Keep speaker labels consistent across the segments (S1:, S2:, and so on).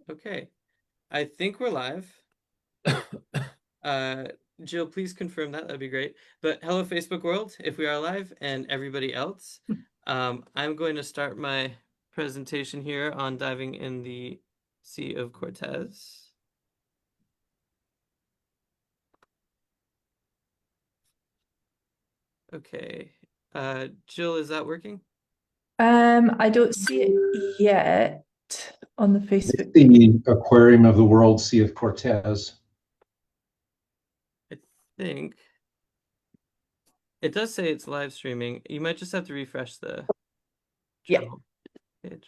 S1: Okay, I think we're live. Uh, Jill, please confirm that. That'd be great. But hello, Facebook world, if we are live, and everybody else. I'm going to start my presentation here on diving in the Sea of Cortez. Okay. Jill, is that working?
S2: I don't see it yet on the Facebook page.
S3: The aquarium of the world, Sea of Cortez.
S1: I think it does say it's live streaming. You might just have to refresh the
S2: Yeah.
S1: channel page.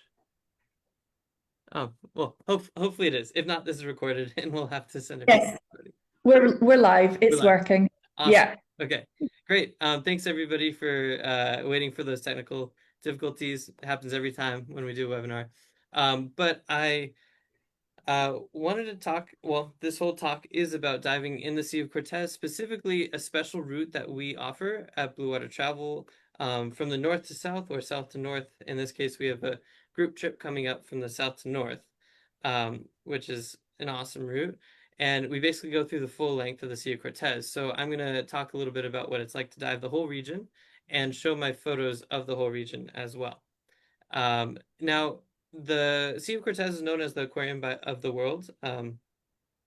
S1: Oh, well, hopefully it is. If not, this is recorded and we'll have to send it back to
S2: Yes,
S1: everybody.
S2: we're live.
S1: We're
S2: It's
S1: live.
S2: working.
S1: Awesome.
S2: Yeah.
S1: Okay, great. Thanks everybody for waiting for those technical difficulties. It happens every time when we do a webinar. But I wanted to talk, well, this whole talk is about diving in the Sea of Cortez, specifically a special route that we offer at Bluewater Travel, from the north to south or south to north. In this case, we have a group trip coming up from the south to north, which is an awesome route. And we basically go through the full length of the Sea of Cortez. So I'm going to talk a little bit about what it's like to dive the whole region and show my photos of the whole region as well. Now, the Sea of Cortez is known as the of the world,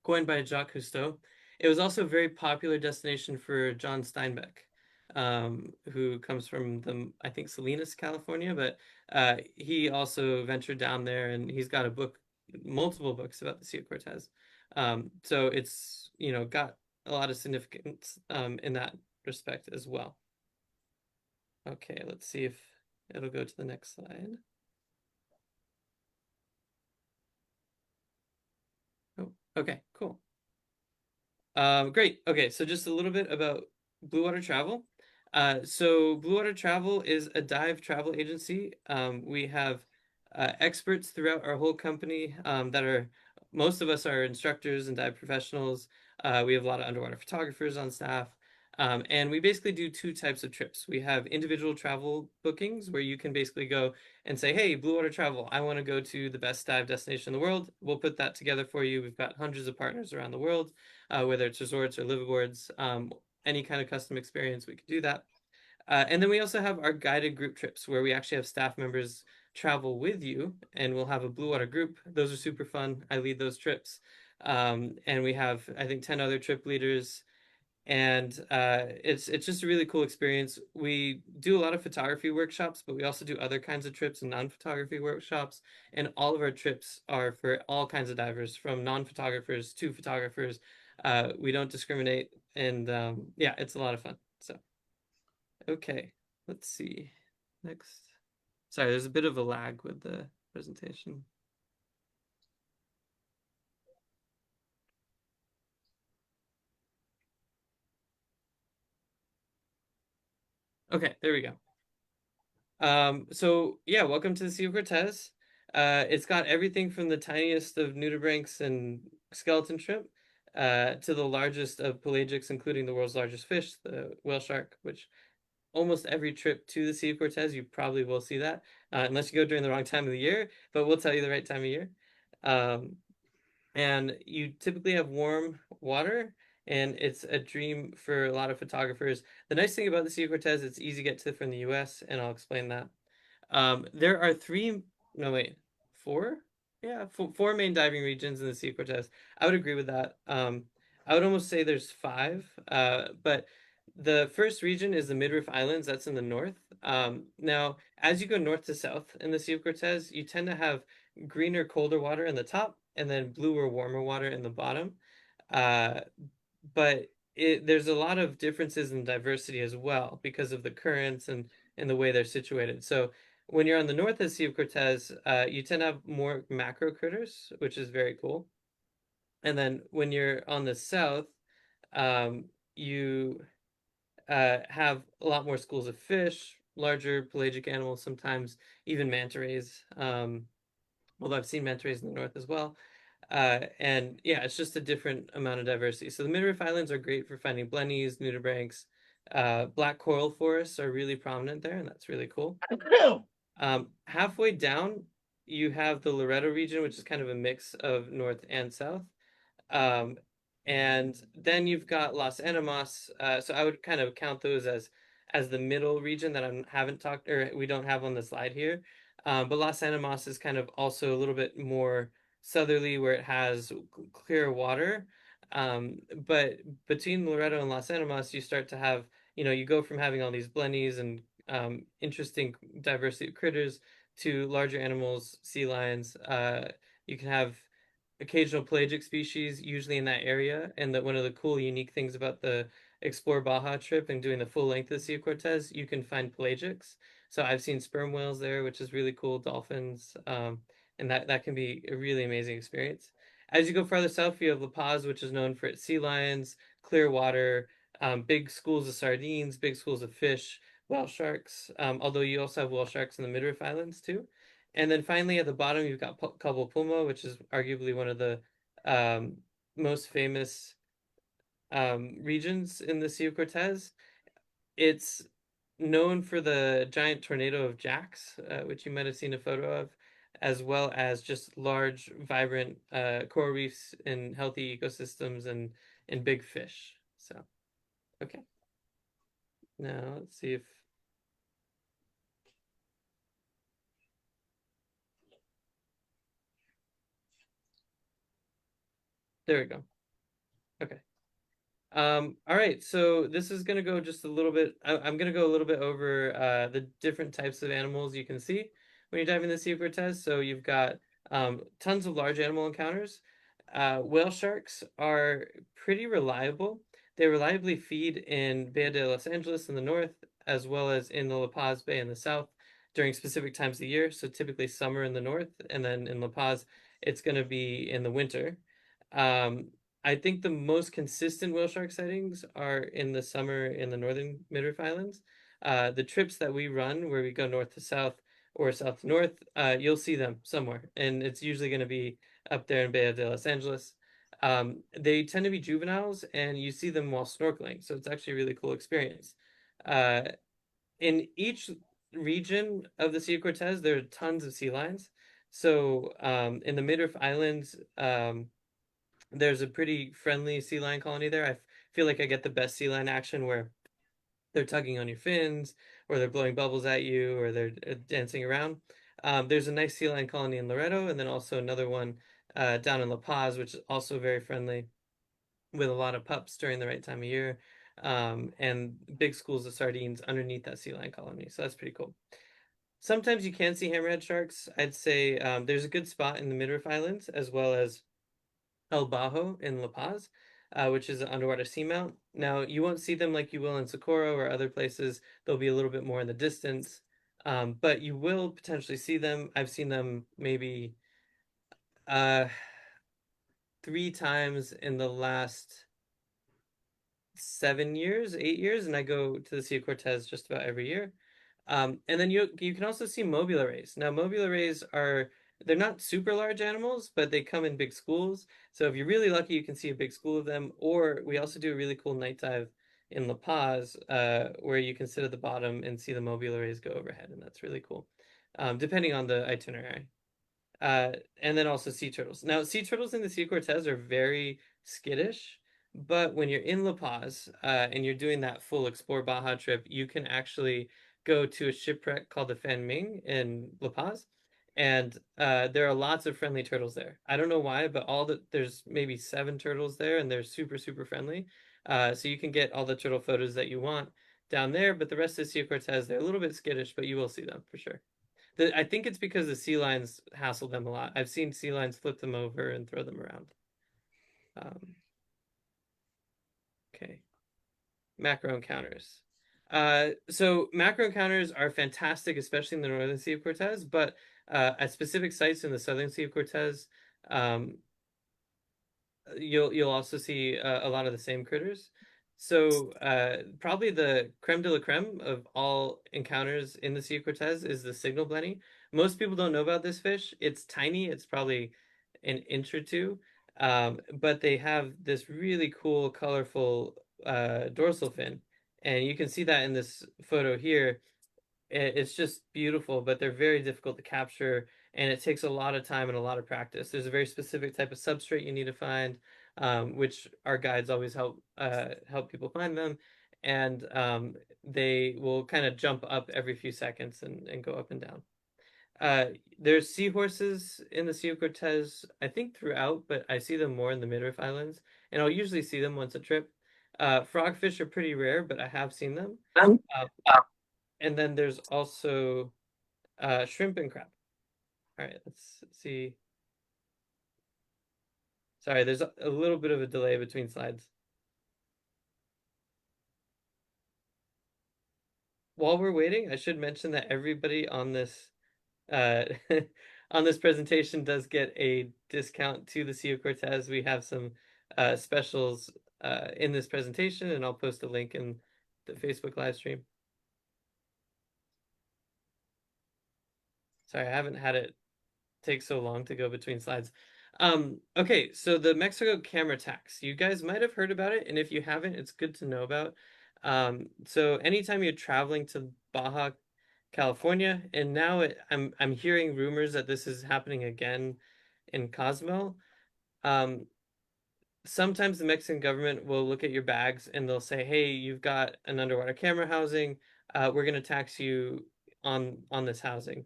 S1: coined by Jacques Cousteau. It was also a very popular destination for John Steinbeck, who comes from I think, Salinas, California, but he also ventured down there and he's got a book, multiple books about the Sea of Cortez. So it's, got a lot of significance in that respect as well. Okay, let's see if it'll go to the next slide. Oh, okay, cool. Great. Okay, so just a little bit about Bluewater Travel. So Bluewater Travel is a dive travel agency. We have experts throughout our whole company, that are, most of us are instructors and dive professionals. We have a lot of underwater photographers on staff. And we basically do two types of trips. We have individual travel bookings where you can basically go and say, hey, Bluewater Travel, I want to go to the best dive destination in the world. We'll put that together for you. We've got hundreds of partners around the world, whether it's resorts or liveaboards, any kind of custom experience, we could do that. And then we also have our guided group trips where we actually have staff members travel with you and we'll have a Blue Water group. Those are super fun. I lead those trips. And we have, I think, 10 other trip leaders. And it's just a really cool experience. We do a lot of photography workshops, but we also do other kinds of trips and non-photography workshops. And all of our trips are for all kinds of divers, from non-photographers to photographers. We don't discriminate, and yeah, it's a lot of fun. So, okay, let's see. Next. Sorry, there's a bit of a lag with the presentation. Okay, there we go. So yeah, welcome to the Sea of Cortez. It's got everything from the tiniest of nudibranchs and skeleton shrimp, to the largest of pelagics, including the world's largest fish, the whale shark, which almost every trip to the Sea of Cortez, you probably will see that, unless you go during the wrong time of the year, but we'll tell you the right time of year. Um, and you typically have warm water, and it's a dream for a lot of photographers. The nice thing about the Sea of Cortez, it's easy to get to from the US, and I'll explain that. There are three, no wait, four? Yeah, four main diving regions in the Sea of Cortez. I would agree with that. I would almost say there's five, but the first region is the Midriff Islands. That's in the north. Now, as you go north to south in the Sea of Cortez, you tend to have greener, colder water in the top, and then bluer, warmer water in the bottom. Uh, but there's a lot of differences in diversity as well because of the currents and the way they're situated. So when you're on the north of the Sea of Cortez, you tend to have more macro critters, which is very cool. And then when you're on the south, you have a lot more schools of fish, larger pelagic animals, sometimes even manta rays. Although I've seen manta rays in the north as well. And yeah, it's just a different amount of diversity. So the Midriff Islands are great for finding blennies, nudibranchs. Black coral forests are really prominent there, and that's really cool. Halfway down you have the Loreto region, which is kind of a mix of north and south. Um, and then you've got Los Animas. So I would kind of count those as the middle region that I haven't talked or we don't have on the slide here. But Los Animas is kind of also a little bit more southerly where it has clear water. But between Loreto and Los Animas, you start to have, you go from having all these blennies and interesting diversity of critters to larger animals, sea lions. You can have occasional pelagic species usually in that area. And that one of the cool, unique things about the Explore Baja trip and doing the full length of the Sea of Cortez, you can find pelagics. So I've seen sperm whales there, which is really cool, dolphins, and that can be a really amazing experience. As you go farther south, you have La Paz, which is known for its sea lions, clear water, big schools of sardines, big schools of fish, whale sharks. Although you also have whale sharks in the Midriff Islands too. And then finally at the bottom, you've got Cabo Pulmo, which is arguably one of the um, most famous regions in the Sea of Cortez. It's known for the giant tornado of jacks, which you might have seen a photo of, as well as just large, vibrant coral reefs and healthy ecosystems and big fish. So, okay. Now let's see if there we go. Okay. All right, so this is gonna go just a little bit. I'm gonna go a little bit over the different types of animals you can see when you're diving the Sea of Cortez. So you've got tons of large animal encounters. Whale sharks are pretty reliable. They reliably feed in Bay de Los Angeles in the north, as well as in the La Paz Bay in the south during specific times of the year. So typically summer in the north, and then in La Paz, it's gonna be in the winter. Um, I think the most consistent whale shark sightings are in the summer in the northern Midriff Islands. The trips that we run, where we go north to south or south to north, you'll see them somewhere, and it's usually going to be up there in Bay de Los Angeles. They tend to be juveniles, and you see them while snorkeling, so it's actually a really cool experience. Uh, in each region of the Sea of Cortez, there are tons of sea lions. So in the Midriff Islands, there's a pretty friendly sea lion colony there. I feel like I get the best sea lion action where they're tugging on your fins, or they're blowing bubbles at you, or they're dancing around. There's a nice sea lion colony in Loreto, and then also another one down in La Paz, which is also very friendly with a lot of pups during the right time of year, and big schools of sardines underneath that sea lion colony. So that's pretty cool. Sometimes you can see hammerhead sharks. I'd say there's a good spot in the Midriff Islands as well as El Bajo in La Paz, which is an underwater seamount. Now, you won't see them like you will in Socorro or other places. They'll be a little bit more in the distance, but you will potentially see them. I've seen them maybe uh, 3 times in the last 7 years, 8 years, and I go to the Sea of Cortez just about every year. And then you can also see mobula rays. Now, mobula rays they're not super large animals, but they come in big schools. So if you're really lucky, you can see a big school of them. Or we also do a really cool night dive in La Paz, where you can sit at the bottom and see the mobula rays go overhead, and that's really cool, depending on the itinerary. Uh, and then also sea turtles. Now, sea turtles in the Sea of Cortez are very skittish, but when you're in La Paz and you're doing that full Explore Baja trip, you can actually go to a shipwreck called the Fan Ming in La Paz, and there are lots of friendly turtles there. I don't know why, but there's maybe 7 turtles there, and they're super super friendly. So you can get all the turtle photos that you want down there, but the rest of the Sea of Cortez, they're a little bit skittish, but you will see them for sure. I think it's because the sea lions hassle them a lot. I've seen sea lions flip them over and throw them around. Um, okay, macro encounters. So macro encounters are fantastic, especially in the northern Sea of Cortez, but at specific sites in the southern Sea of Cortez, um, you'll also see a lot of the same critters. So probably the creme de la creme of all encounters in the Sea of Cortez is the signal blenny. Most people don't know about this fish. It's tiny. It's probably an inch or two, but they have this really cool, colorful dorsal fin, and you can see that in this photo here. It's just beautiful, but they're very difficult to capture. and it takes a lot of time and a lot of practice. There's a very specific type of substrate you need to find, which our guides always help people find them, and they will kind of jump up every few seconds and go up and down. Uh, there's seahorses in the Sea of Cortez, I think throughout, but I see them more in the Midriff Islands, and I'll usually see them once a trip. Frogfish are pretty rare, but I have seen them. Uh, and then there's also shrimp and crab. All right, let's see. Sorry, there's a little bit of a delay between slides. While we're waiting, I should mention that everybody on this uh, on this presentation does get a discount to the Sea of Cortez. We have some specials in this presentation, and I'll post a link in the Facebook live stream. Sorry, I haven't had it take so long to go between slides. Okay, so the Mexico camera tax. You guys might have heard about it, and if you haven't, it's good to know about. So anytime you're traveling to Baja California, and now I'm hearing rumors that this is happening again in Cozumel. Um, Sometimes the Mexican government will look at your bags and they'll say, "Hey, you've got an underwater camera housing. We're going to tax you on this housing."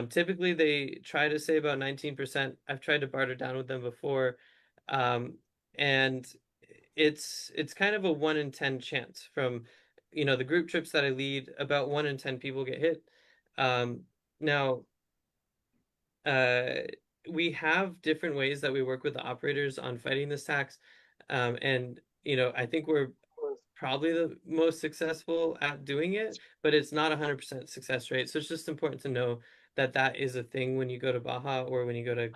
S1: Typically, they try to say about 19%. I've tried to barter down with them before, um, and it's kind of a 1 in 10 chance from, the group trips that I lead. About 1 in 10 people get hit. Now, uh, we have different ways that we work with the operators on fighting this tax. And, I think we're probably the most successful at doing it, but it's not 100% success rate. So it's just important to know that that is a thing when you go to Baja or when you go to,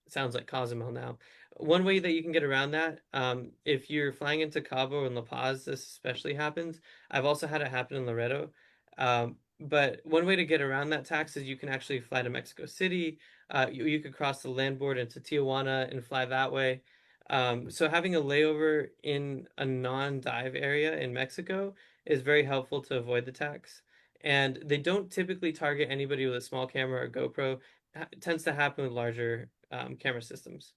S1: sounds like Cozumel now. One way that you can get around that, if you're flying into Cabo and La Paz, this especially happens. I've also had it happen in Loreto. But one way to get around that tax is you can actually fly to Mexico City. You could cross the land border into Tijuana and fly that way. So having a layover in a non-dive area in Mexico is very helpful to avoid the tax. And they don't typically target anybody with a small camera or GoPro. It tends to happen with larger camera systems.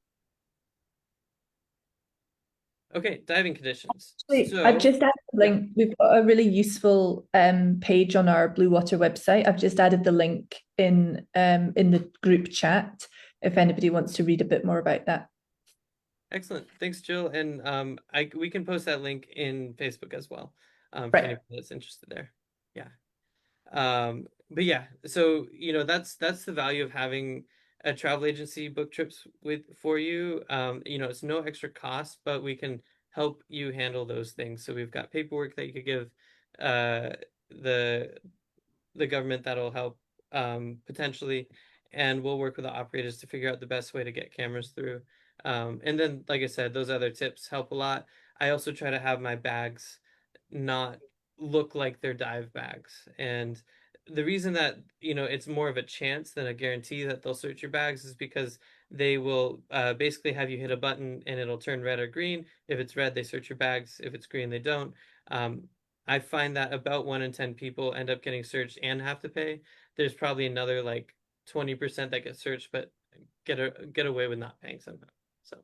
S1: Okay, diving conditions.
S2: I've
S1: So,
S2: just added the
S1: yeah,
S2: link. We've got a really useful page on our Bluewater website. I've just added the link in the group chat if anybody wants to read a bit more about that.
S1: excellent. Thanks, Jill. And we can post that link in Facebook as well, for
S2: Right.
S1: anybody that's interested there. Yeah. But yeah, so that's the value of having a travel agency book trips for you. It's no extra cost, but we can help you handle those things. So we've got paperwork that you could give uh the the government that'll help potentially, and we'll work with the operators to figure out the best way to get cameras through. And then, like I said, those other tips help a lot. I also try to have my bags not look like they're dive bags. And the reason that, it's more of a chance than a guarantee that they'll search your bags is because they will basically have you hit a button and it'll turn red or green. If it's red, they search your bags. If it's green, they don't. Um, I find that about 1 in 10 people end up getting searched and have to pay. There's probably another like 20% that get searched, but get away with not paying somehow. So,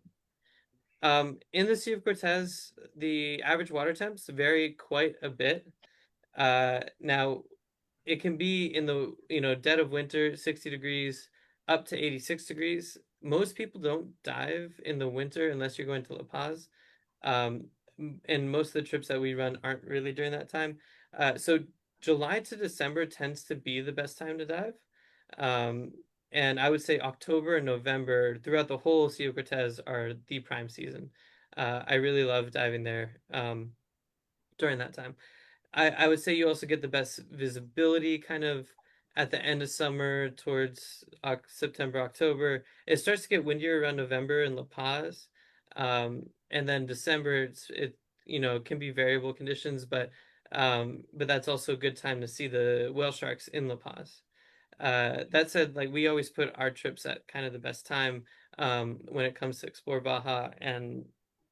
S1: in the Sea of Cortez, the average water temps vary quite a bit. Now it can be in the dead of winter, 60 degrees up to 86 degrees. Most people don't dive in the winter unless you're going to La Paz. Um, and most of the trips that we run aren't really during that time. So July to December tends to be the best time to dive. Um, and I would say October and November throughout the whole Sea of Cortez are the prime season. I really love diving there during that time. I would say you also get the best visibility kind of at the end of summer towards September, October. It starts to get windier around November in La Paz. And then December, can be variable conditions, but that's also a good time to see the whale sharks in La Paz. That said, like we always put our trips at kind of the best time when it comes to explore Baja, and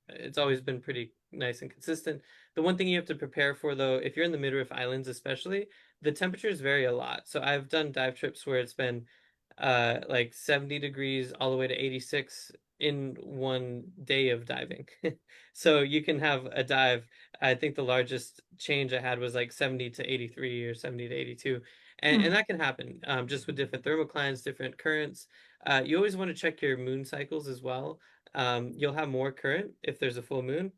S1: it's always been pretty nice and consistent. The one thing you have to prepare for, though, if you're in the Midriff Islands, especially, the temperatures vary a lot. So I've done dive trips where it's been like 70 degrees all the way to 86 in one day of diving. So you can have a dive. I think the largest change I had was like 70 to 83 or 70 to 82. And
S2: Hmm.
S1: that can happen just with different thermoclines, different currents. You always want to check your moon cycles as well. You'll have more current if there's a full moon,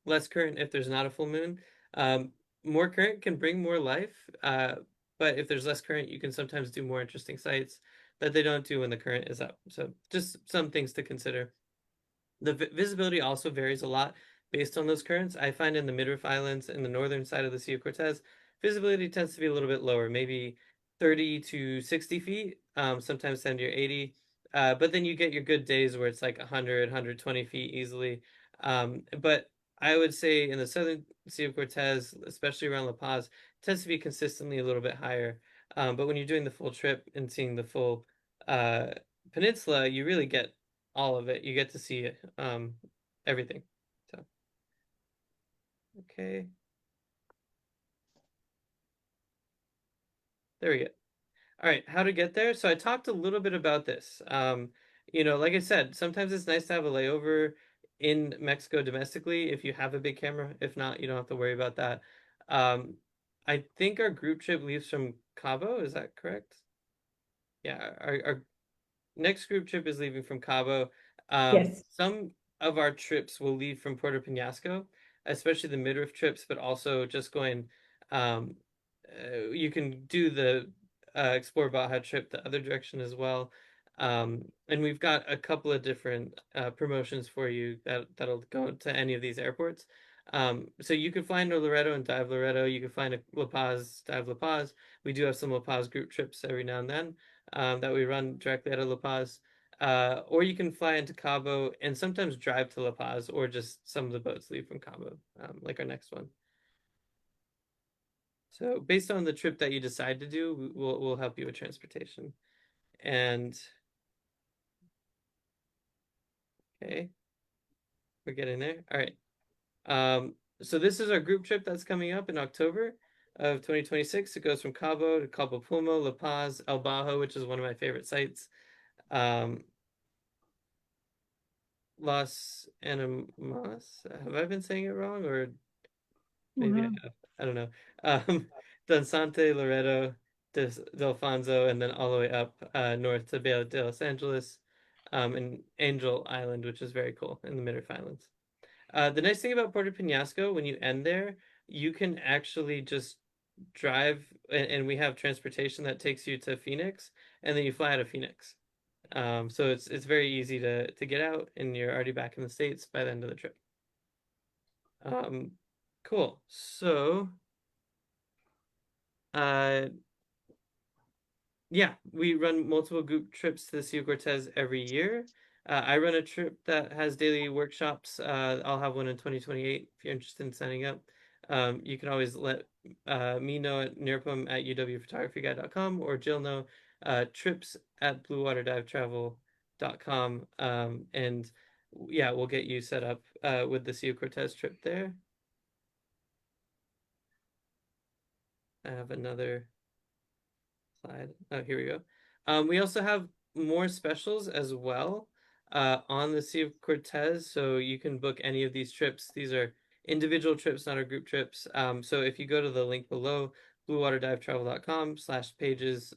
S1: less current if there's not a full moon. Um, More current can bring more life, but if there's less current, you can sometimes do more interesting sights that they don't do when the current is up. So just some things to consider. The visibility also varies a lot based on those currents. I find in the Midriff Islands in the northern side of the Sea of Cortez, visibility tends to be a little bit lower, maybe 30 to 60 feet, sometimes 70 or 80. But then you get your good days where it's like 100, 120 feet easily. But I would say in the southern Sea of Cortez, especially around La Paz, tends to be consistently a little bit higher. But when you're doing the full trip and seeing the full uh, peninsula, you really get all of it. You get to see everything. So, okay, there we go. All right, how to get there. So I talked a little bit about this. Like I said, sometimes it's nice to have a layover in Mexico domestically if you have a big camera. If not, you don't have to worry about that. Um, I think our group trip leaves from Cabo. Is that correct? Yeah, our next group trip is leaving from Cabo.
S2: Yes.
S1: Some of our trips will leave from Puerto Penasco, especially the midriff trips, but also just going. Um, you can do the Explore Baja trip the other direction as well. And we've got a couple of different promotions for you that'll go to any of these airports. So you can fly into Loreto and dive Loreto. You can fly into La Paz, dive La Paz. We do have some La Paz group trips every now and then that we run directly out of La Paz. Or you can fly into Cabo and sometimes drive to La Paz, or just some of the boats leave from Cabo, like our next one. So based on the trip that you decide to do, we'll help you with transportation. And okay, we're getting there. All right. So this is our group trip that's coming up in October of 2026. It goes from Cabo to Cabo Pulmo, La Paz, El Bajo, which is one of my favorite sites. Um, Los Animas. Have I been saying it wrong, or maybe I
S2: Wow.
S1: have? I don't know. Um, Danzante, Loreto, Delfonso, and then all the way up north to Bay de Los Angeles, and Angel Island, which is very cool in the Midway Islands. The nice thing about Puerto Penasco, when you end there, you can actually just drive, and we have transportation that takes you to Phoenix, and then you fly out of Phoenix. So it's very easy to get out, and you're already back in the States by the end of the trip. Um, cool. So, uh, yeah, we run multiple group trips to the Sea of Cortez every year. I run a trip that has daily workshops. I'll have one in 2028 if you're interested in signing up. You can always let me know at nirpum at uwphotographyguide.com, or Jill know trips at bluewaterdivetravel.com. And yeah, we'll get you set up with the Sea of Cortez trip there. I have another slide. Oh, here we go. We also have more specials as well on the Sea of Cortez, so you can book any of these trips. These are individual trips, not our group trips. So if you go to the link below, bluewaterdivetravel.com/pages/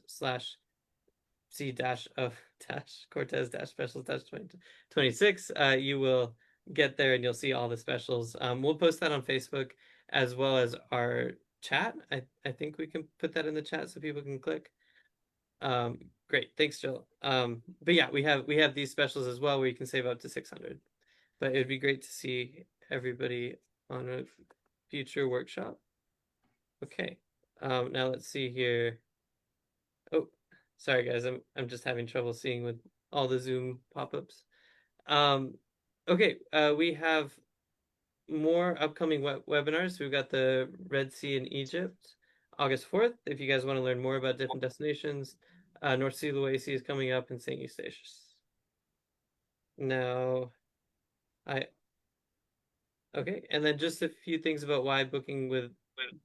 S1: C dash of dash Cortez dash specials dash 2026, you will get there and you'll see all the specials. We'll post that on Facebook as well as our chat. I think we can put that in the chat so people can click. Great, thanks, Jill. But yeah, we have these specials as well where you can save up to 600. But it would be great to see everybody on a future workshop. Okay. Now let's see here. Oh, sorry guys, I'm just having trouble seeing with all the Zoom pop-ups. Um, okay, we have more upcoming webinars. We've got the Red Sea in Egypt, August 4th. If you guys want to learn more about different destinations, North Sea Luacy is coming up in St. Eustatius. Now, I okay, and then just a few things about why booking with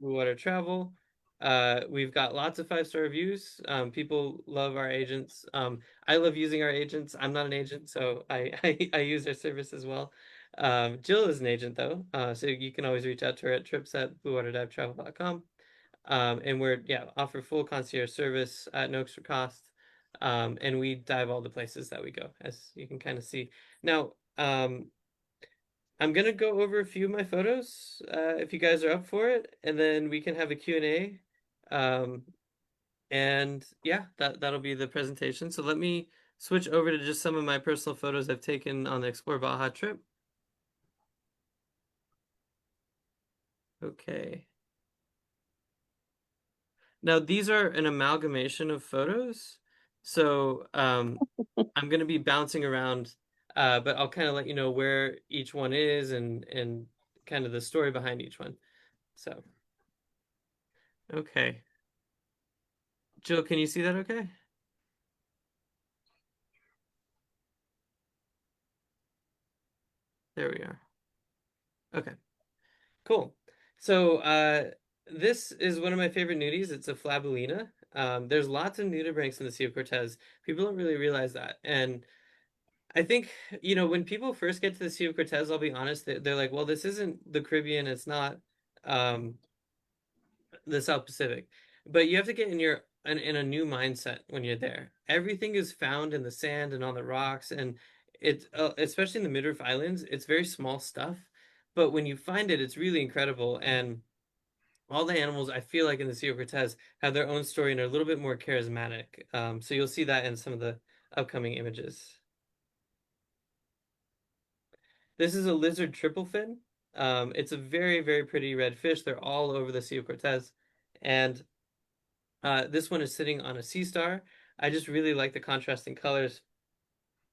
S1: Blue Water Travel. We've got lots of 5-star reviews. People love our agents. I love using our agents. I'm not an agent, so I use their service as well. Jill is an agent though, so you can always reach out to her at trips@bluewaterdivetravel.com. And we're yeah offer full concierge service at no extra cost. And we dive all the places that we go, as you can kind of see. Now, I'm gonna go over a few of my photos, if you guys are up for it, and then we can have a Q&A. Um, and yeah, that'll be the presentation. So let me switch over to just some of my personal photos I've taken on the Explore Baja trip. Okay. Now these are an amalgamation of photos. So I'm gonna be bouncing around, but I'll kind of let you know where each one is and kind of the story behind each one. So, okay. Jill, can you see that okay? There we are. Okay, cool. So, this is one of my favorite nudies. It's a flabellina. There's lots of nudibranchs in the Sea of Cortez. People don't really realize that. And I think, when people first get to the Sea of Cortez, I'll be honest, they're like, well, this isn't the Caribbean. It's not um, the South Pacific. But you have to get in a new mindset when you're there. Everything is found in the sand and on the rocks, and it's especially in the Midriff Islands, it's very small stuff. But when you find it, it's really incredible. And all the animals, I feel like in the Sea of Cortez, have their own story and are a little bit more charismatic. So you'll see that in some of the upcoming images. This is a lizard triple fin. It's a very, very pretty red fish. They're all over the Sea of Cortez. And this one is sitting on a sea star. I just really like the contrasting colors.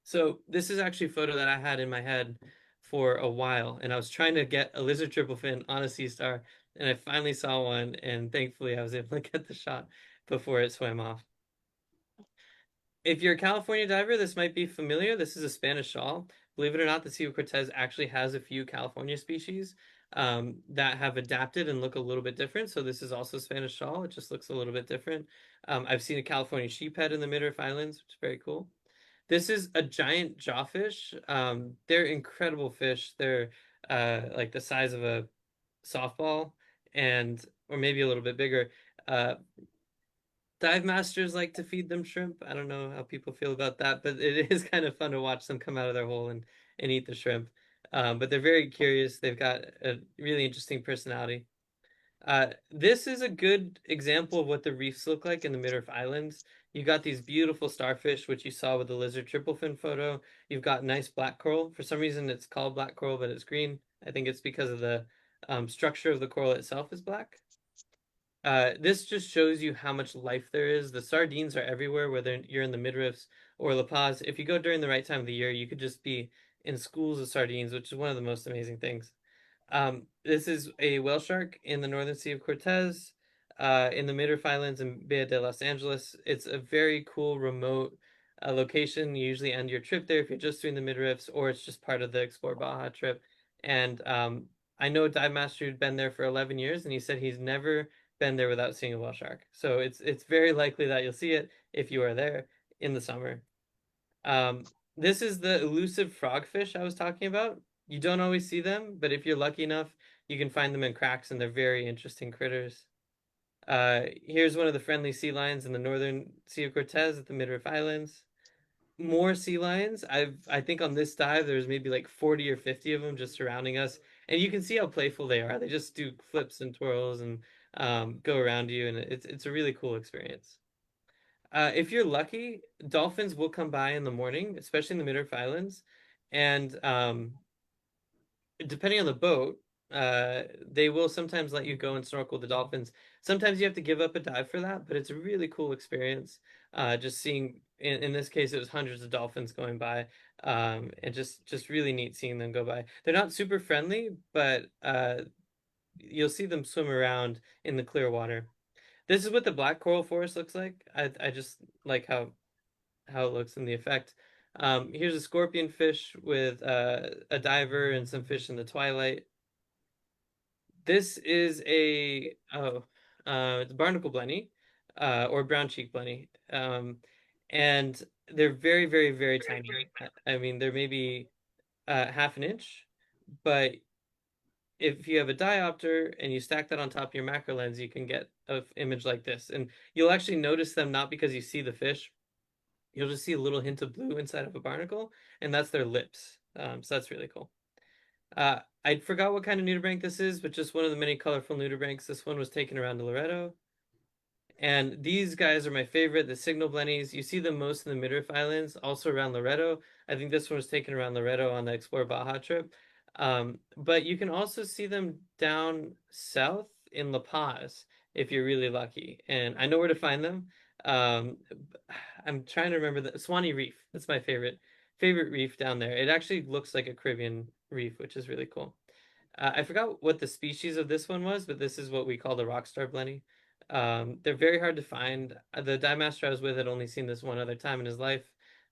S1: So this is actually a photo that I had in my head for a while, and I was trying to get a lizard triple fin on a sea star, and I finally saw one, and thankfully I was able to get the shot before it swam off. If you're a California diver, this might be familiar. This is a Spanish shawl. Believe it or not, the Sea of Cortez actually has a few California species that have adapted and look a little bit different. So this is also Spanish shawl. It just looks a little bit different. I've seen a California sheephead in the Midriff Islands, which is very cool. This is a giant jawfish. They're incredible fish. They're like the size of a softball and or maybe a little bit bigger. Uh, Dive masters like to feed them shrimp. I don't know how people feel about that, but it is kind of fun to watch them come out of their hole and eat the shrimp. But they're very curious. They've got a really interesting personality. This is a good example of what the reefs look like in the Midriff Islands. You got these beautiful starfish, which you saw with the lizard triple fin photo. You've got nice black coral. For some reason, it's called black coral, but it's green. I think it's because of the structure of the coral itself is black. This just shows you how much life there is. The sardines are everywhere, whether you're in the midriffs or La Paz. If you go during the right time of the year, you could just be in schools of sardines, which is one of the most amazing things. This is a whale shark in the northern Sea of Cortez, in the Midriff Islands and Bay de Los Angeles. It's a very cool, remote location. You usually end your trip there if you're just doing the midriffs, or it's just part of the Explore Baja trip. And I know a dive master who'd been there for 11 years, and he said he's never been there without seeing a whale shark. So it's very likely that you'll see it if you are there in the summer. Um, this is the elusive frogfish I was talking about. You don't always see them, but if you're lucky enough, you can find them in cracks, and they're very interesting critters. Here's one of the friendly sea lions in the northern Sea of Cortez at the Midriff Islands. More sea lions. I think on this dive there's maybe like 40 or 50 of them just surrounding us, and you can see how playful they are. They just do flips and twirls and go around you, and it's a really cool experience. If you're lucky, dolphins will come by in the morning, especially in the Midriff Islands, and depending on the boat, they will sometimes let you go and snorkel with the dolphins. Sometimes you have to give up a dive for that, but it's a really cool experience. Just seeing, in this case, it was hundreds of dolphins going by, and just really neat seeing them go by. They're not super friendly, but you'll see them swim around in the clear water. This is what the black coral forest looks like. I just like how it looks in the effect. Here's a scorpion fish with a diver and some fish in the twilight. This is a oh It's barnacle blenny, or brown cheek blenny. And they're very, very, very tiny. I mean, they're maybe half an inch, but if you have a diopter and you stack that on top of your macro lens, you can get an image like this. And you'll actually notice them not because you see the fish, you'll just see a little hint of blue inside of a barnacle, and that's their lips. So that's really cool. I forgot what kind of nudibranch this is, but just one of the many colorful nudibranchs. This one was taken around to Loreto. And these guys are my favorite, the signal blennies. You see them most in the Midriff Islands, also around Loreto. I think this one was taken around Loreto on the Explore Baja trip. But you can also see them down south in La Paz if you're really lucky. And I know where to find them. Um, I'm trying to remember the Swanee Reef. That's my favorite reef down there. It actually looks like a Caribbean reef, which is really cool. I forgot what the species of this one was, but this is what we call the rockstar blenny. They're very hard to find. The dye master I was with had only seen this one other time in his life.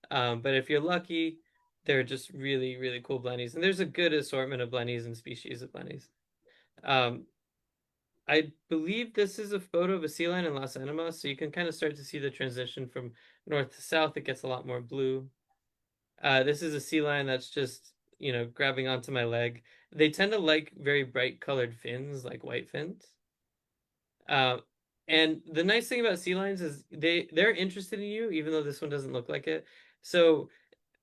S1: But if you're lucky, they're just really, really cool blennies. And there's a good assortment of blennies and species of blennies. Um, I believe this is a photo of a sea lion in Los Animas, so you can kind of start to see the transition from north to south. It gets a lot more blue. This is a sea lion that's just, grabbing onto my leg. They tend to like very bright colored fins, like white fins. Uh, and the nice thing about sea lions is they're interested in you, even though this one doesn't look like it. So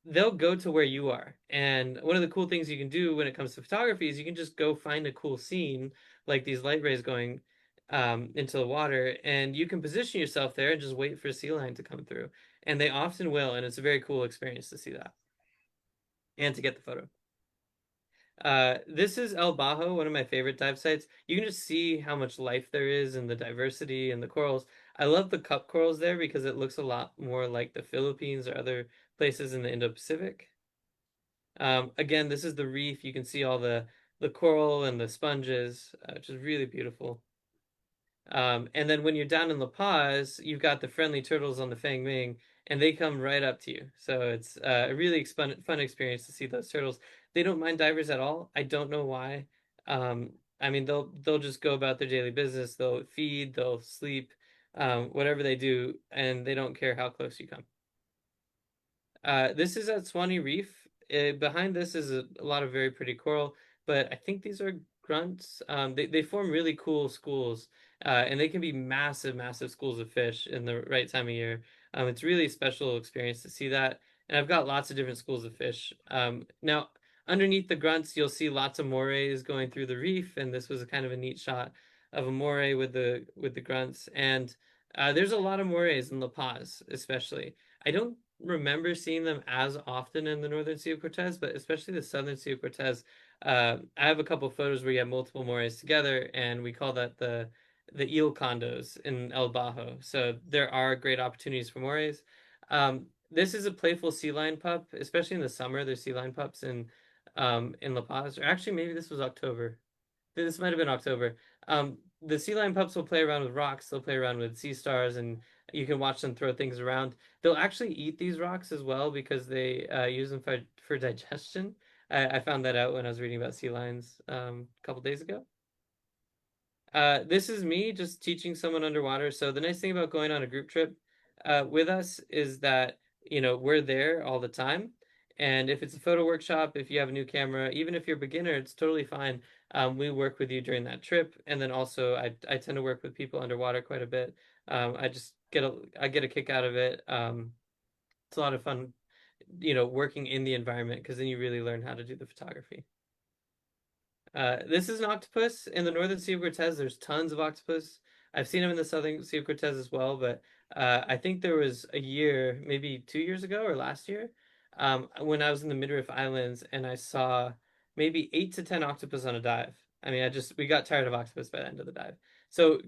S1: they'll go to where you are. And one of the cool things you can do when it comes to photography is you can just go find a cool scene, like these light rays going into the water, and you can position yourself there and just wait for a sea lion to come through. And they often will, and it's a very cool experience to see that and to get the photo. This is El Bajo, one of my favorite dive sites. You can just see how much life there is and the diversity and the corals. I love the cup corals there because it looks a lot more like the Philippines or other places in the Indo-Pacific. Again, this is the reef. You can see all the coral and the sponges, which is really beautiful. And then when you're down in La Paz, you've got the friendly turtles on the Fang Ming, and they come right up to you. So it's a really fun experience to see those turtles. They don't mind divers at all. I don't know why. I mean, they'll just go about their daily business. They'll feed, they'll sleep, whatever they do, and they don't care how close you come. This is at Swanee Reef. Behind this is a lot of very pretty coral, but I think these are grunts. They form really cool schools, and they can be massive, massive schools of fish in the right time of year. It's really a special experience to see that. And I've got lots of different schools of fish. Now, underneath the grunts, you'll see lots of morays going through the reef, and this was a kind of a neat shot of a moray with the grunts. And there's a lot of morays in La Paz, especially. I don't remember seeing them as often in the northern Sea of Cortez, but especially the southern Sea of Cortez. I have a couple photos where you have multiple morays together, and we call that the eel condos in El Bajo. So there are great opportunities for morays. This is a playful sea lion pup, especially in the summer. There's sea lion pups in La Paz, or actually maybe this was October. This might have been October. The sea lion pups will play around with rocks. They'll play around with sea stars, and you can watch them throw things around. They'll actually eat these rocks as well because they use them for digestion. I found that out when I was reading about sea lions a couple days ago. This is me just teaching someone underwater. So the nice thing about going on a group trip with us is that, we're there all the time. And if it's a photo workshop, if you have a new camera, even if you're a beginner, it's totally fine. We work with you during that trip. And then also I tend to work with people underwater quite a bit. I get a kick out of it. It's a lot of fun, working in the environment because then you really learn how to do the photography. This is an octopus in the northern Sea of Cortez. There's tons of octopus. I've seen them in the southern Sea of Cortez as well, but I think there was a year, maybe 2 years ago or last year, when I was in the Midriff Islands and I saw maybe 8 to 10 octopus on a dive. I mean, we got tired of octopus by the end of the dive. So,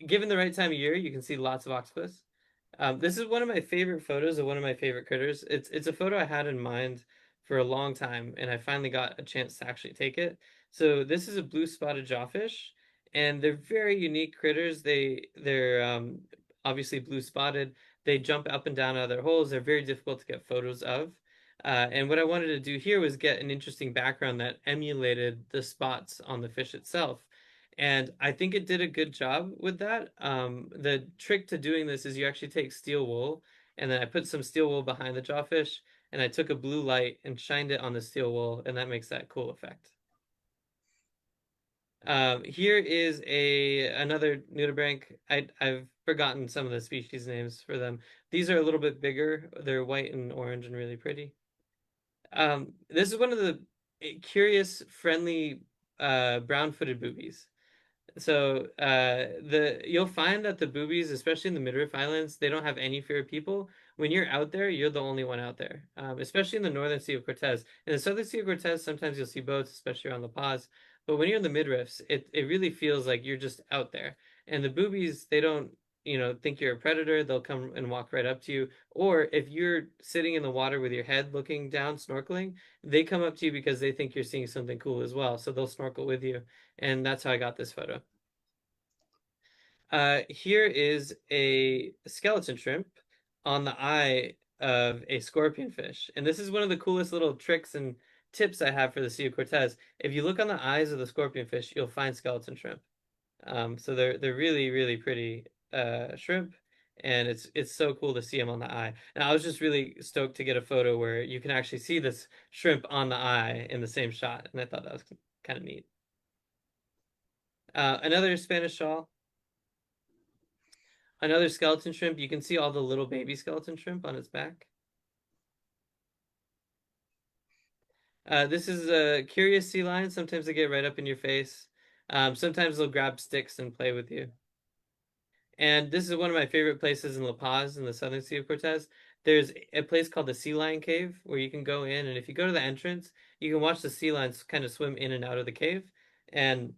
S1: given the right time of year, you can see lots of octopus. This is one of my favorite photos of one of my favorite critters. It's a photo I had in mind for a long time, and I finally got a chance to actually take it. So this is a blue spotted jawfish, and they're very unique critters. They're obviously blue spotted. They jump up and down out of their holes. They're very difficult to get photos of. And what I wanted to do here was get an interesting background that emulated the spots on the fish itself. And I think it did a good job with that. The trick to doing this is you actually take steel wool, and then I put some steel wool behind the jawfish, and I took a blue light and shined it on the steel wool, and that makes that cool effect. Here is a another nudibranch. I've forgotten some of the species names for them. These are a little bit bigger. They're white and orange and really pretty. This is one of the curious, friendly brown-footed boobies. So the you'll find that the boobies, especially in the Midriff Islands, they don't have any fear of people. When you're out there, you're the only one out there. Especially in the northern Sea of Cortez. In the southern Sea of Cortez, sometimes you'll see boats, especially around La Paz. But when you're in the midriffs, it really feels like you're just out there. And the boobies, they don't, think you're a predator. They'll come and walk right up to you. Or if you're sitting in the water with your head looking down, snorkeling, they come up to you because they think you're seeing something cool as well. So they'll snorkel with you. And that's how I got this photo. Here is a skeleton shrimp on the eye of a scorpion fish. And this is one of the coolest little tricks and tips I have for the Sea of Cortez. If you look on the eyes of the scorpion fish, you'll find skeleton shrimp. So they're really, really pretty shrimp, and it's so cool to see them on the eye. And I was just really stoked to get a photo where you can actually see this shrimp on the eye in the same shot, and I thought that was kind of neat. Another Spanish shawl. Another skeleton shrimp. You can see all the little baby skeleton shrimp on its back. This is a curious sea lion. Sometimes they get right up in your face. Sometimes they'll grab sticks and play with you. And this is one of my favorite places in La Paz in the southern Sea of Cortez. There's a place called the Sea Lion Cave where you can go in, and if you go to the entrance, you can watch the sea lions kind of swim in and out of the cave. And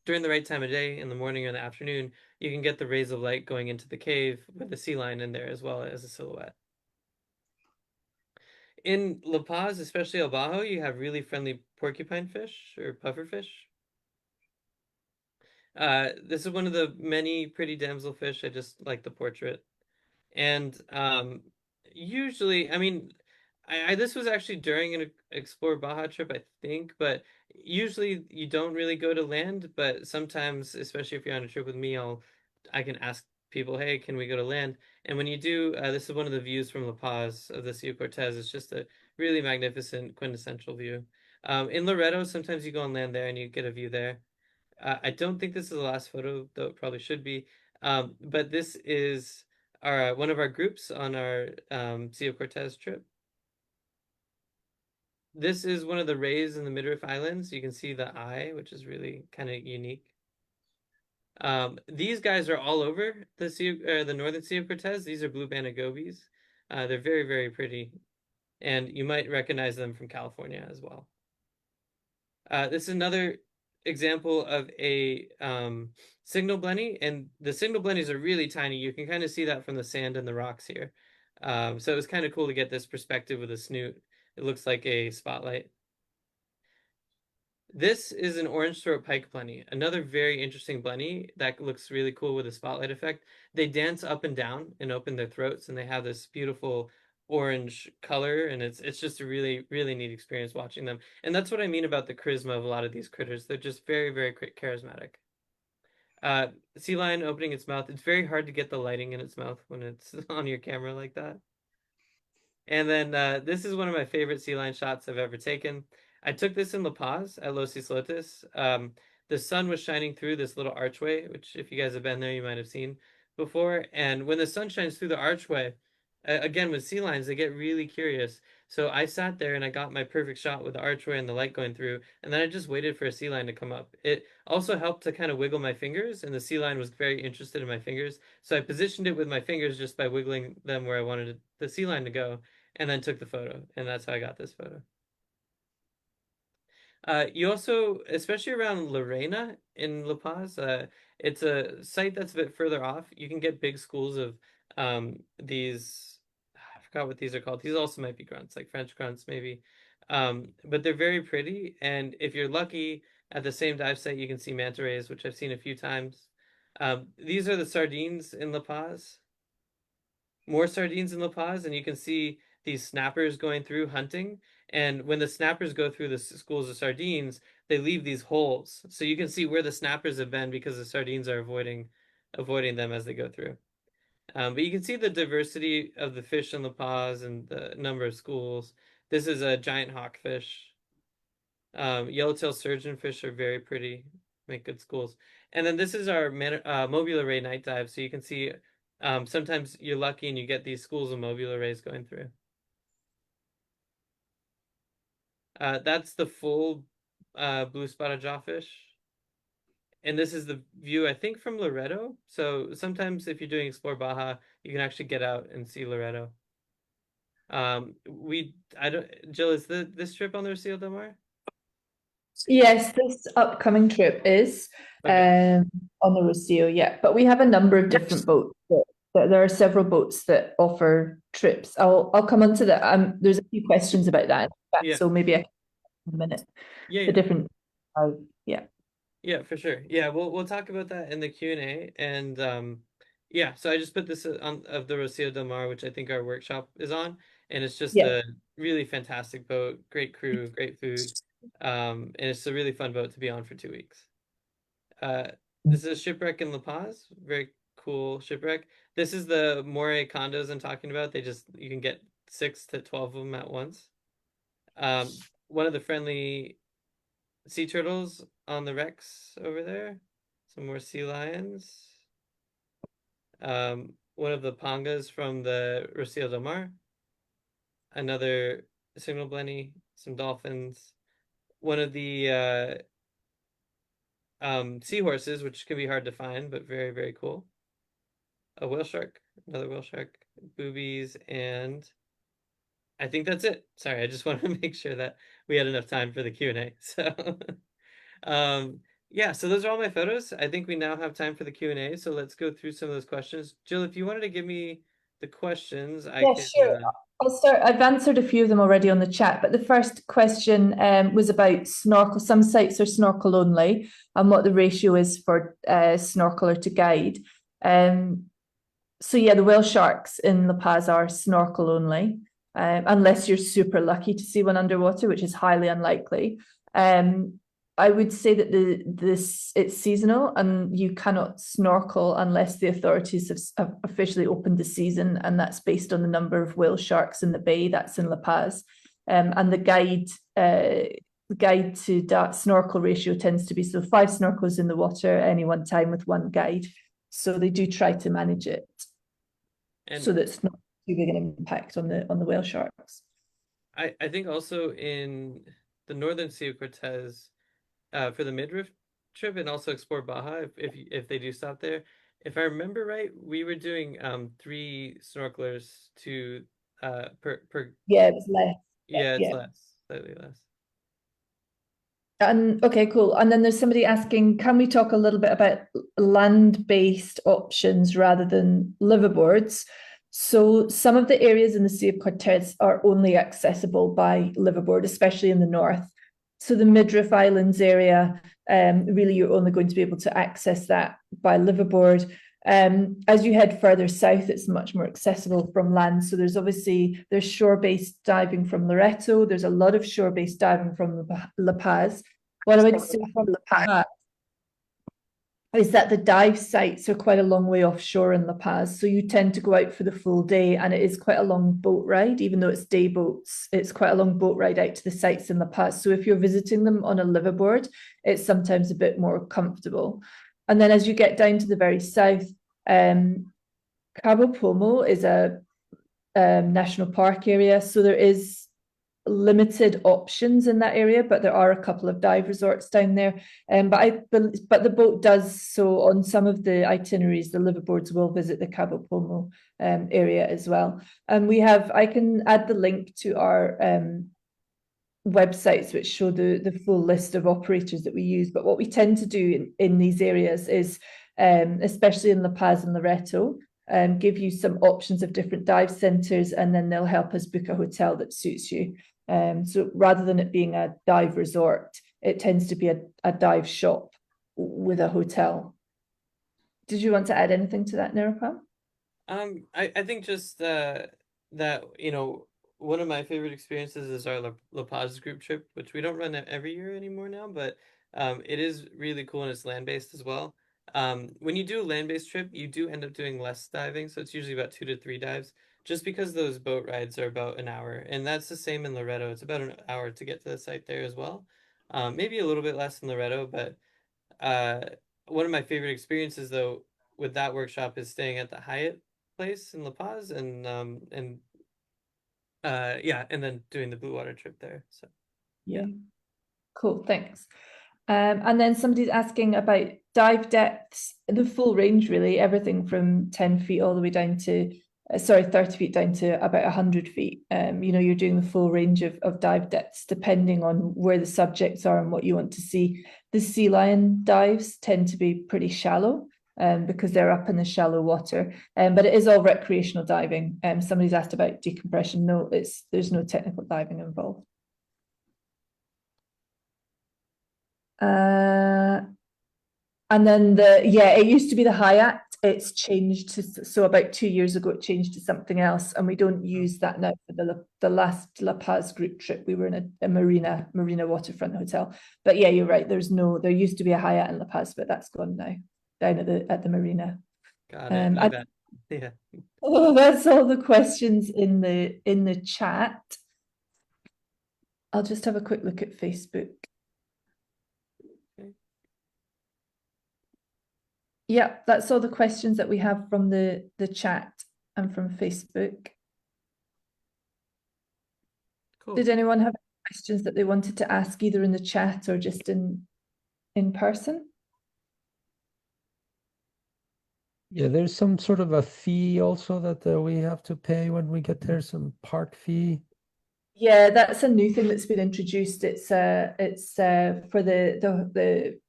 S1: during the right time of day, in the morning or in the afternoon, you can get the rays of light going into the cave with the sea lion in there as well as a silhouette. In La Paz, especially El Bajo, you have really friendly porcupine fish or pufferfish. This is one of the many pretty damselfish. I just like the portrait. And usually, I mean, this was actually during an Explore Baja trip, I think, but usually you don't really go to land, but sometimes, especially if you're on a trip with me, I can ask people, hey, can we go to land? And when you do, this is one of the views from La Paz of the Sea of Cortez. It's just a really magnificent, quintessential view. In Loreto, sometimes you go on land there and you get a view there. I don't think this is the last photo, though it probably should be. But this is our one of our groups on our Sea of Cortez trip. This is one of the rays in the Midriff Islands. You can see the eye, which is really kind of unique. These guys are all over the northern Sea of Cortez. These are blue-banded gobies. They're very, very pretty, and you might recognize them from California as well. This is another example of a signal blenny, and the signal blennies are really tiny. You can kind of see that from the sand and the rocks here. So it was kind of cool to get this perspective with a snoot. It looks like a spotlight. This is an orange throat pike blenny, another very interesting blenny that looks really cool with a spotlight effect. They dance up and down and open their throats, and they have this beautiful orange color, and it's just a really, really neat experience watching them. And that's what I mean about the charisma of a lot of these critters. They're just very, very charismatic. Uh, Sea lion opening its mouth. It's very hard to get the lighting in its mouth when it's on your camera like that. And then this is one of my favorite sea lion shots I've ever taken. I took this in La Paz at Los Islotes. The sun was shining through this little archway, which if you guys have been there, you might have seen before. And when the sun shines through the archway, again with sea lions, they get really curious. So I sat there and I got my perfect shot with the archway and the light going through, and then I just waited for a sea lion to come up. It also helped to kind of wiggle my fingers, and the sea lion was very interested in my fingers. So I positioned it with my fingers just by wiggling them where I wanted the sea lion to go, and then took the photo, and that's how I got this photo. You also, especially around Lorena in La Paz, it's a site that's a bit further off. You can get big schools of these. I forgot what these are called. These also might be grunts, like French grunts, maybe. But they're very pretty, and if you're lucky, at the same dive site, you can see manta rays, which I've seen a few times. These are the sardines in La Paz. more sardines in La Paz, and you can see these snappers going through hunting. And when the snappers go through the schools of sardines, they leave these holes, so you can see where the snappers have been because the sardines are avoiding them as they go through. But you can see the diversity of the fish in La Paz and the number of schools. This is a giant hawkfish. Yellowtail surgeonfish are very pretty, make good schools. And then this is our mobula ray night dive. So you can see sometimes you're lucky and you get these schools of mobula rays going through. That's the full blue spotted jawfish. And this is the view, I think, from Loreto. So sometimes if you're doing Explore Baja, you can actually get out and see Loreto. I don't, Jill, is this trip on the Rocio del Mar?
S2: Yes, this upcoming trip is
S1: Okay.
S2: on the Rocio, yeah. But we have a number of different boats. There are several boats that offer trips. I'll come on to that. There's a few questions about that,
S1: Yeah.
S2: so maybe I can in a minute.
S1: Yeah,
S2: The
S1: yeah.
S2: different, yeah.
S1: Yeah, for sure. Yeah, we'll talk about that in the Q&A. And yeah, so I just put this on of the Rocio del Mar, which I think our workshop is on, and it's just
S2: Yeah.
S1: a really fantastic boat, great crew, great food. And it's a really fun boat to be on for 2 weeks. Uh this is a shipwreck in La Paz, very cool shipwreck. This is the Moray condos I'm talking about. You can get 6 to 12 of them at once. One of the friendly sea turtles on the wrecks over there. Some more sea lions. One of the pangas from the Rocio del Mar. Another signal blenny. Some dolphins. One of the seahorses, which can be hard to find, but very, very cool. A whale shark. Another whale shark. Boobies, and I think that's it. Sorry, I just want to make sure that we had enough time for the Q&A. So Um, yeah, so those are all my photos. I think we now have time for the Q&A, so let's go through some of those questions. Jill, if you wanted to give me the questions, I
S2: Yeah,
S1: can.
S2: sure. I'll start. I've answered a few of them already on the chat, but the first question was about snorkel. Some sites are snorkel only, and what the ratio is for snorkeler to guide. So yeah, the whale sharks in La Paz are snorkel only, unless you're super lucky to see one underwater, which is highly unlikely. I would say that it's seasonal, and you cannot snorkel unless the authorities have officially opened the season, and that's based on the number of whale sharks in the bay. That's in La Paz, and the guide to that snorkel ratio tends to be 5 snorkels in the water at any one time with one guide. So they do try to manage it so
S1: And
S2: that it's not too big an impact on the whale sharks.
S1: I think also in the Northern Sea of Cortez, for the midriff trip and also explore Baja, if they do stop there. If I remember right, we were doing 3 snorkelers to per
S2: Yeah, it was less.
S1: yeah, it's
S2: Yeah.
S1: less, slightly less.
S2: And okay, cool. And then there's somebody asking, can we talk a little bit about land-based options rather than liveaboards? So some of the areas in the Sea of Cortez are only accessible by liveaboard, especially in the north. So the Midriff Islands area, really you're only going to be able to access that by liveaboard. As you head further south, it's much more accessible from land. So there's shore-based diving from Loreto. There's a lot of shore-based diving from La Paz. What I would say from La Paz is that the dive sites are quite a long way offshore in La Paz. So you tend to go out for the full day, and it is quite a long boat ride, even though it's day boats. It's quite a long boat ride out to the sites in La Paz. So if you're visiting them on a liveaboard, it's sometimes a bit more comfortable. And then as you get down to the very south, Cabo Pomo is a national park area. So there is limited options in that area, but there are a couple of dive resorts down there. But the boat does, so on some of the itineraries, the liveaboards will visit the Cabo Pomo area as well. And I can add the link to our websites which show the full list of operators that we use. But what we tend to do in these areas is, especially in La Paz and Loreto, give you some options of different dive centres, and then they'll help us book a hotel that suits you. So rather than it being a dive resort, it tends to be a dive shop with a hotel. Did you want to add anything to that, Nirupam?
S1: I think just that, one of my favorite experiences is our La Paz group trip, which we don't run every year anymore now, but it is really cool and it's land-based as well. When you do a land-based trip, you do end up doing less diving, so it's usually about 2 to 3 dives, just because those boat rides are about an hour, and that's the same in Loreto. It's about an hour to get to the site there as well. Maybe a little bit less in Loreto, but uh, one of my favorite experiences though with that workshop is staying at the Hyatt place in La Paz and yeah, and then doing the blue water trip there. So yeah.
S2: Yeah, cool, thanks. And then somebody's asking about dive depths, the full range, really, everything from 10 feet all the way down to, 30 feet down to about 100 feet. You're doing the full range of dive depths depending on where the subjects are and what you want to see. The sea lion dives tend to be pretty shallow. Because they're up in the shallow water, but it is all recreational diving. Somebody's asked about decompression. No, there's no technical diving involved. And then it used to be the Hyatt. It's changed so about 2 years ago it changed to something else, and we don't
S1: Oh,
S2: use that now for the last La Paz group trip. We were in a marina waterfront hotel. But yeah, you're right. There used to be a Hyatt in La Paz, but that's gone now, down at the marina.
S1: got it. My bad. Yeah.
S2: Oh, that's all the questions in the chat. I'll just have a quick look at Facebook.
S1: Okay.
S2: Yeah, that's all the questions that we have from the chat and from Facebook.
S1: Cool.
S2: Did anyone have questions that they wanted to ask either in the chat or just in person?
S4: Yeah, there's some sort of a fee also that we have to pay when we get there, some park fee.
S2: Yeah, that's a new thing that's been introduced. It's for the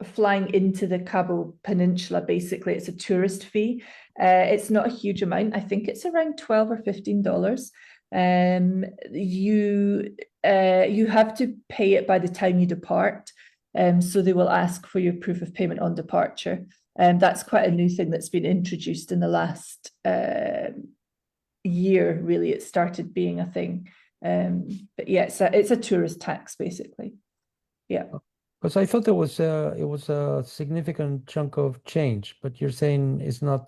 S2: flying into the Cabo Peninsula. Basically, it's a tourist fee. It's not a huge amount. I think it's around $12 or $15. You have to pay it by the time you depart. So they will ask for your proof of payment on departure. That's quite a new thing that's been introduced in the last year. Really, it started being a thing. But yeah, it's a tourist tax basically. Yeah.
S4: Because I thought it was a significant chunk of change, but you're saying it's not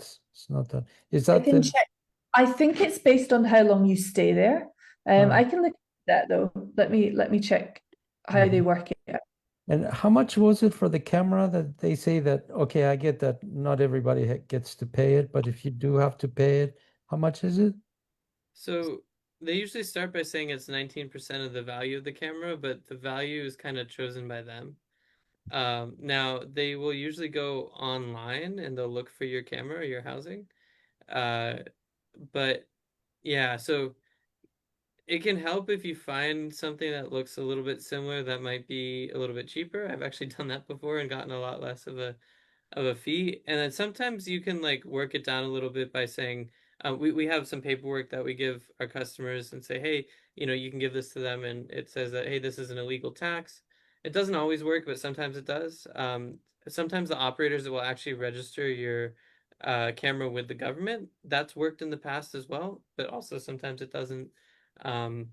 S4: that. Is
S2: I
S4: that
S2: can
S4: the
S2: check. I think it's based on how long you stay there.
S4: uh,
S2: I can look at that though. Let me check how they
S4: mhm.
S2: work it.
S4: And how much was it for the camera that they say that, okay, I get that not everybody gets to pay it, but if you do have to pay it, how much is it?
S1: So they usually start by saying it's 19% of the value of the camera, but the value is kind of chosen by them. Now they will usually go online and they'll look for your camera or your housing. Uh, but yeah, so it can help if you find something that looks a little bit similar that might be a little bit cheaper. I've actually done that before and gotten a lot less of a fee. And then sometimes you can like work it down a little bit by saying, we have some paperwork that we give our customers and say, hey, you can give this to them, and it says that, hey, this is an illegal tax. It doesn't always work, but sometimes it does. Sometimes the operators will actually register your camera with the government. That's worked in the past as well, but also sometimes it doesn't. Um,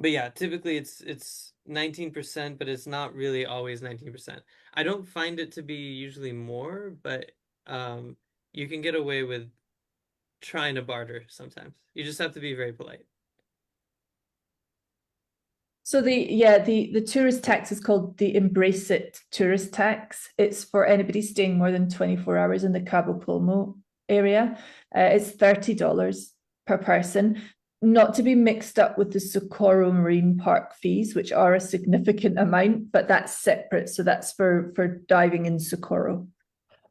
S1: but yeah, typically it's 19%, but it's not really always 19%. I don't find it to be usually more, but um you can get away with trying to barter sometimes. You just have to be very polite.
S2: So the tourist tax is called the Embrace It tourist tax. It's for anybody staying more than 24 hours in the Cabo Pulmo area. It's $30 per person, not to be mixed up with the Socorro Marine Park fees, which are a significant amount, but that's separate. So that's for diving in Socorro.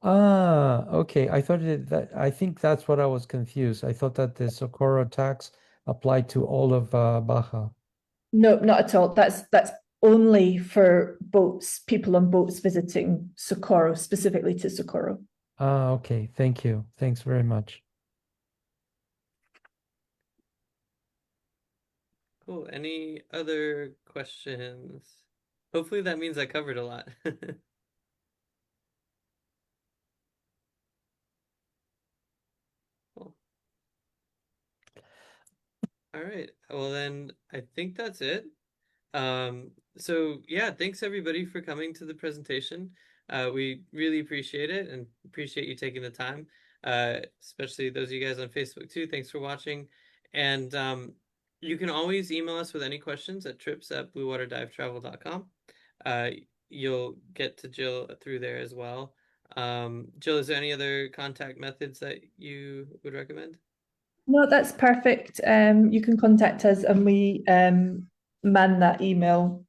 S4: Ah, okay. I think that's what I was confused. I thought that the Socorro tax applied to all of Baja.
S2: No, not at all. That's only for boats, people on boats visiting Socorro, specifically to Socorro.
S4: Ah, okay. Thank you. Thanks very much.
S1: Cool. Any other questions? Hopefully that means I covered a lot. All right. Well, then I think that's it. So yeah, thanks everybody for coming to the presentation. We really appreciate it and appreciate you taking the time. Especially those of you guys on Facebook too. Thanks for watching. And you can always email us with any questions at trips@bluewaterdivetravel.com. Uh, you'll get to Jill through there as well. Jill, is there any other contact methods that you would recommend?
S2: No, that's perfect. You can contact us and we man that email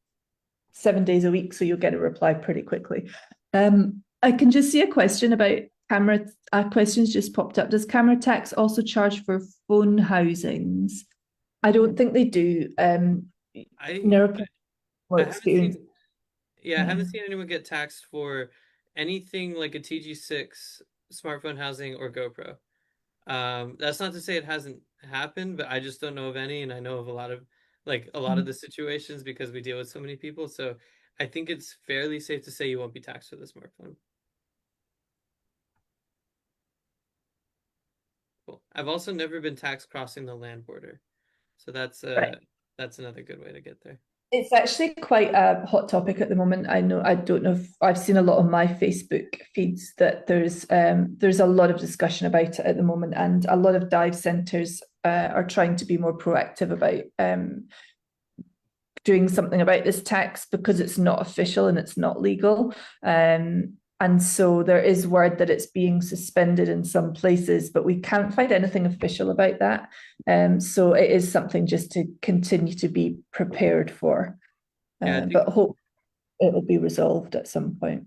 S2: 7 days a week, so you'll get a reply pretty quickly. I can just see a question about camera. Questions just popped up. Does camera tax also charge for phone housings? I don't think they do.
S1: I
S2: Never more
S1: I haven't
S2: experience.
S1: seen Yeah, I
S2: Yeah.
S1: haven't seen anyone get taxed for anything like a TG6, smartphone housing, or GoPro. That's not to say it hasn't happened, but I just don't know of any, and I know of a lot of the situations because we deal with so many people. So I think it's fairly safe to say you won't be taxed for the smartphone. Cool. I've also never been taxed crossing the land border, so
S2: Right.
S1: that's another good way to get there.
S2: It's actually quite a hot topic at the moment. I know, I don't know if I've seen a lot on my Facebook feeds that there's a lot of discussion about it at the moment, and a lot of dive centres are trying to be more proactive about doing something about this tax because it's not official and it's not legal. And so there is word that it's being suspended in some places, but we can't find anything official about that. So it is something just to continue to be prepared for,
S1: Yeah,
S2: but hope it will be resolved at some point.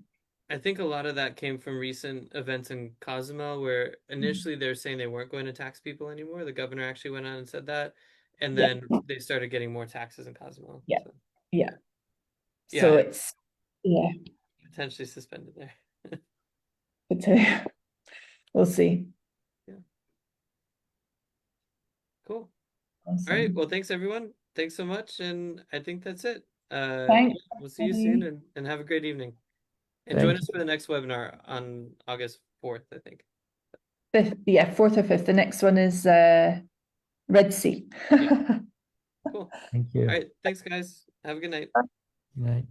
S1: I think a lot of that came from recent events in Cozumel, where initially they were saying they weren't going to tax people anymore. The governor actually went out and said that, and
S2: Yeah,
S1: then they started getting more taxes in Cozumel.
S2: yeah,
S1: So
S2: yeah. So
S1: yeah,
S2: it's yeah,
S1: potentially suspended there.
S2: but we'll see.
S1: Yeah, cool. All right.
S2: Awesome.
S1: Well, thanks everyone. Thanks so much, and I think that's it.
S2: Thanks,
S1: We'll see you soon,
S2: everybody.
S1: and have a great evening. And join
S4: Thank
S1: us for the next webinar on August 4th, I think.
S2: Fifth, yeah, fourth or fifth. The next one is Red Sea.
S1: Yeah, cool.
S4: thank
S1: All
S4: you.
S1: right. Thanks, guys. Have a good night.
S4: Good night.